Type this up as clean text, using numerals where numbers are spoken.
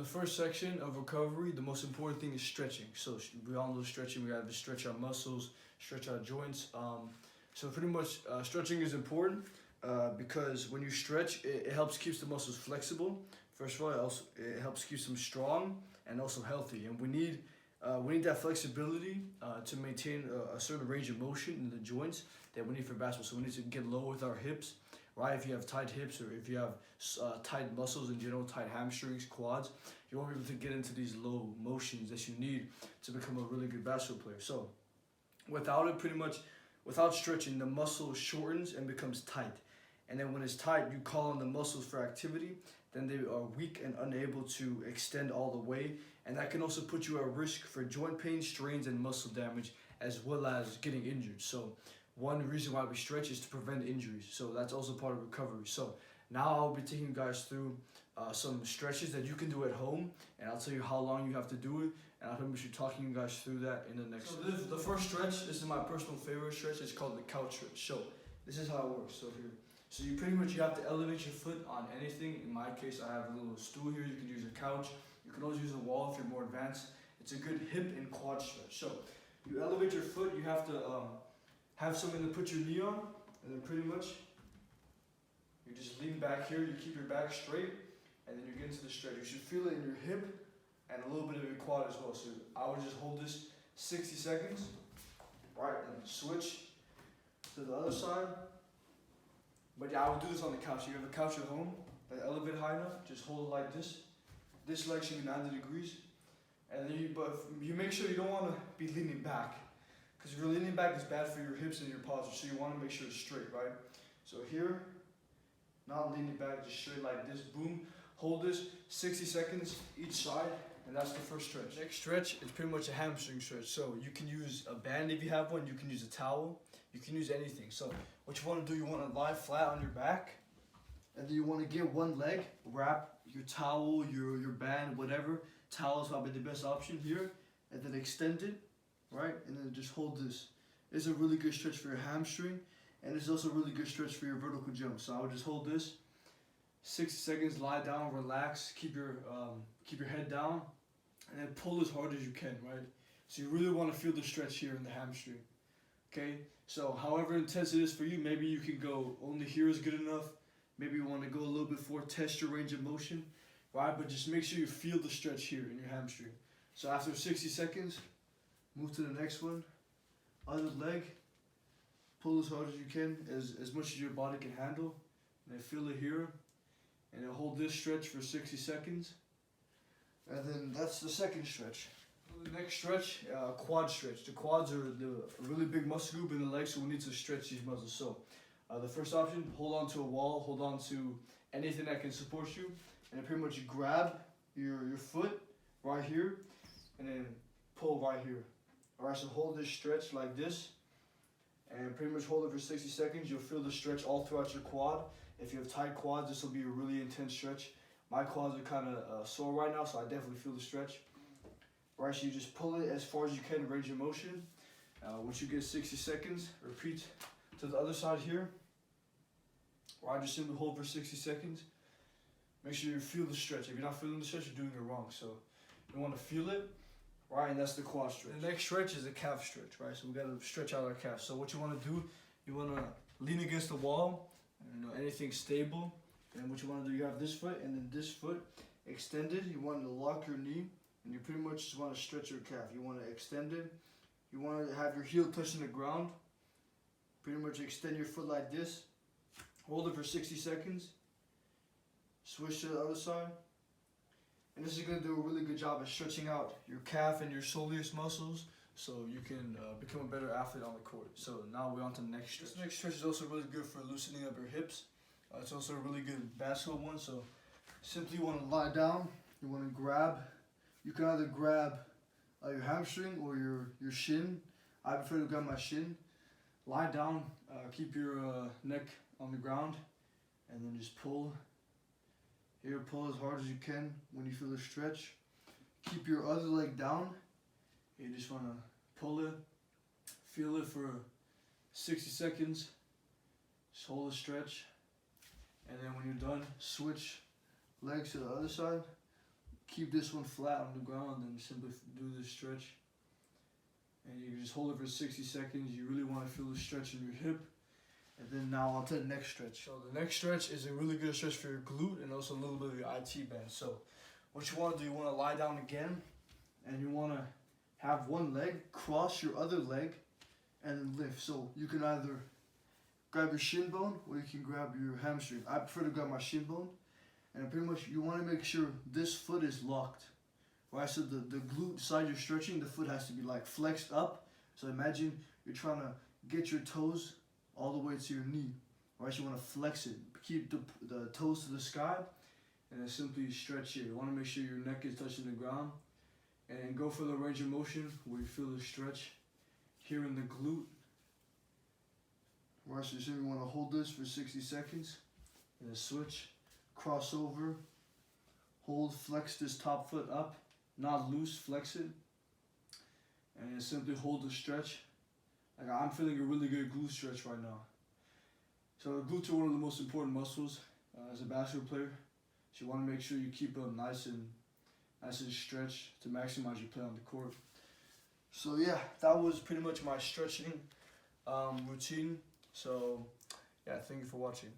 the first section of recovery, the most important thing is stretching. So we all know stretching. We have to stretch our muscles, stretch our joints. So pretty much stretching is important because when you stretch, it helps keeps the muscles flexible. First of all, it helps keep them strong and also healthy. And we need that flexibility to maintain a certain range of motion in the joints that we need for basketball. So we need to get low with our hips, right? If you have tight hips or if you have tight muscles in general, tight hamstrings, quads, you won't be able to get into these low motions that you need to become a really good basketball player. So without stretching, the muscle shortens and becomes tight. And then when it's tight, you call on the muscles for activity, then they are weak and unable to extend all the way. And that can also put you at risk for joint pain, strains, and muscle damage, as well as getting injured. So one reason why we stretch is to prevent injuries. So that's also part of recovery. So now I'll be taking you guys through some stretches that you can do at home, and I'll tell you how long you have to do it, and I'll be talking you guys through that in the next. So the first stretch, this is my personal favorite stretch. It's called the couch stretch. So this is how it works. So you pretty much have to elevate your foot on anything. In my case, I have a little stool here. You can use a couch. You can always use a wall if you're more advanced. It's a good hip and quad stretch. So you elevate your foot. You have to have something to put your knee on, and then pretty much you just lean back here. You keep your back straight, and then you get into the stretch. You should feel it in your hip and a little bit of your quad as well. So I would just hold this 60 seconds, right, and switch to the other side. But yeah, I would do this on the couch. You have a couch at home, elevate high enough, just hold it like this. This leg should be 90 degrees. And then you make sure you don't want to be leaning back. Because if you're leaning back, it's bad for your hips and your posture. So you want to make sure it's straight, right? So here, not leaning back, just straight like this, boom. Hold this 60 seconds each side, and that's the first stretch. Next stretch is pretty much a hamstring stretch. So you can use a band if you have one, you can use a towel, you can use anything. So what you want to do, you want to lie flat on your back, and then you want to get one leg, wrap your towel, your band, whatever. Towel is probably the best option here, and then extend it, right? And then just hold this. It's a really good stretch for your hamstring, and it's also a really good stretch for your vertical jump. So I would just hold this 60 seconds, lie down, relax, keep your head down, and then pull as hard as you can, right? So you really want to feel the stretch here in the hamstring. Okay, so however intense it is for you, maybe you can go only here is good enough. Maybe you want to go a little bit further, test your range of motion, right? But just make sure you feel the stretch here in your hamstring. So after 60 seconds, move to the next one. Other leg, pull as hard as you can, as much as your body can handle. And then feel it here. And then hold this stretch for 60 seconds. And then that's the second stretch. The next stretch, quad stretch. The quads are the really big muscle group in the legs, so we need to stretch these muscles. So the first option, hold on to a wall, hold on to anything that can support you, and then pretty much grab your foot right here, and then pull right here. Alright, so hold this stretch like this, and pretty much hold it for 60 seconds. You'll feel the stretch all throughout your quad. If you have tight quads, this will be a really intense stretch. My quads are kind of sore right now, so I definitely feel the stretch. Right, so you just pull it as far as you can, range of motion. Once you get 60 seconds, repeat to the other side here. Right, just simply hold for 60 seconds. Make sure you feel the stretch. If you're not feeling the stretch, you're doing it wrong. So you want to feel it, right, and that's the quad stretch. The next stretch is a calf stretch, right? So we got to stretch out our calf. So what you want to do, you want to lean against the wall, anything stable. And what you want to do, you have this foot and then this foot extended. You want to lock your knee. And you pretty much just want to stretch your calf. You want to extend it. You want to have your heel touching the ground. Pretty much extend your foot like this. Hold it for 60 seconds. Switch to the other side. And this is going to do a really good job of stretching out your calf and your soleus muscles so you can become a better athlete on the court. So now we're on to the next stretch. This next stretch is also really good for loosening up your hips. It's also a really good basketball one. So simply you want to lie down. You want to grab. You can either grab your hamstring or your shin. I prefer to grab my shin. Lie down, keep your neck on the ground, and then just pull. Here, pull as hard as you can when you feel the stretch. Keep your other leg down. You just want to pull it, feel it for 60 seconds. Just hold the stretch. And then when you're done, switch legs to the other side. keep this one flat on the ground and simply do this stretch. And you can just hold it for 60 seconds. You really want to feel the stretch in your hip. And then now on to the next stretch. So the next stretch is a really good stretch for your glute and also a little bit of your IT band. So what you want to do, you want to lie down again, and you want to have one leg cross your other leg and then lift. So you can either grab your shin bone or you can grab your hamstring. I prefer to grab my shin bone, and pretty much you want to make sure this foot is locked. Right, so the glute side you're stretching, the foot has to be like flexed up. So imagine you're trying to get your toes all the way to your knee. Right, so you want to flex it. Keep the toes to the sky, and then simply stretch here. You want to make sure your neck is touching the ground, and go for the range of motion where you feel the stretch here in the glute. Right, so you simply want to hold this for 60 seconds, and then switch, cross over, hold, flex this top foot up. Not loose, flex it, and simply hold the stretch. Like I'm feeling a really good glute stretch right now. So glutes are one of the most important muscles as a basketball player. So you want to make sure you keep them nice and stretched to maximize your play on the court. So yeah, that was pretty much my stretching routine. So yeah, thank you for watching.